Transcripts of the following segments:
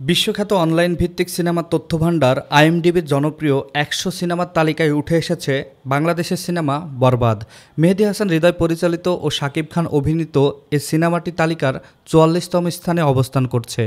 বিশ্বখ্যাত অনলাইন ভিত্তিক সিনেমার তথ্যভাণ্ডার আইএমডিবির জনপ্রিয় ১০০ সিনেমার তালিকায় উঠে এসেছে বাংলাদেশের সিনেমা বরবাদ। মেহেদী হাসান হৃদয় পরিচালিত ও শাকিব খান অভিনীত এই সিনেমাটি তালিকার ৪৪তম স্থানে অবস্থান করছে।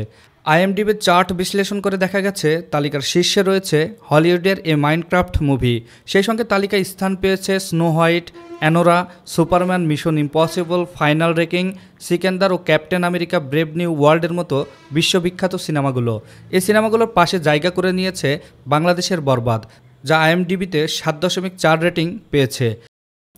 আইএমডিবির চার্ট বিশ্লেষণ করে দেখা গেছে তালিকার শীর্ষে রয়েছে হলিউডের এ মাইনক্রাফট মুভি। সেই সঙ্গে তালিকায় স্থান পেয়েছে Snow White, Anora, Superman, Mission Impossible, Final Reckoning, Sikandar ও ক্যাপ্টেন আমেরিকা ব্রেভ নিউ ওয়ার্ল্ডের মতো বিশ্ববিখ্যাত সিনেমাগুলো। এই সিনেমাগুলোর পাশে জায়গা করে নিয়েছে বাংলাদেশের বরবাদ, যা আইএমডিবিতে ৭.৪ রেটিং পেয়েছে।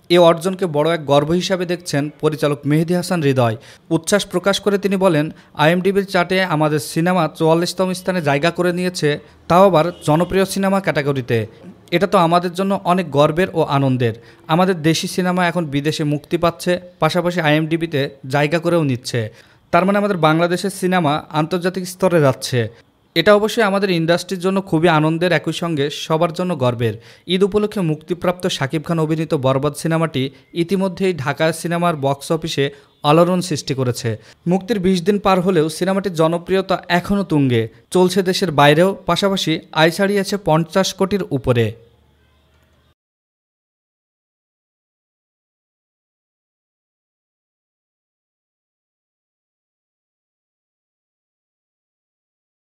এ অর্জনকে বড় এক গর্ব হিসাবে দেখছেন পরিচালক মেহেদী হাসান হৃদয়। উচ্ছ্বাস প্রকাশ করে তিনি বলেন, আইএমডিবির চার্টে আমাদের সিনেমা ৪৪তম স্থানে জায়গা করে নিয়েছে, তাও আবার জনপ্রিয় সিনেমা ক্যাটাগরিতে। এটা তো আমাদের জন্য অনেক গর্বের ও আনন্দের। আমাদের দেশি সিনেমা এখন বিদেশে মুক্তি পাচ্ছে, পাশাপাশি আইএমডিবিতে জায়গা করেও নিচ্ছে। তার মানে আমাদের বাংলাদেশের সিনেমা আন্তর্জাতিক স্তরে যাচ্ছে। এটা অবশ্যই আমাদের ইন্ডাস্ট্রির জন্য খুবই আনন্দের, একই সঙ্গে সবার জন্য গর্বের। ঈদ উপলক্ষে মুক্তিপ্রাপ্ত শাকিব খান অভিনীত বরবাদ সিনেমাটি ইতিমধ্যেই ঢাকা সিনেমার বক্স অফিসে আলোড়ন সৃষ্টি করেছে। মুক্তির ২০ দিন পার হলেও সিনেমাটির জনপ্রিয়তা এখনও তুঙ্গে, চলছে দেশের বাইরেও, পাশাপাশি আয় ছাড়িয়েছে ৫০ কোটির উপরে।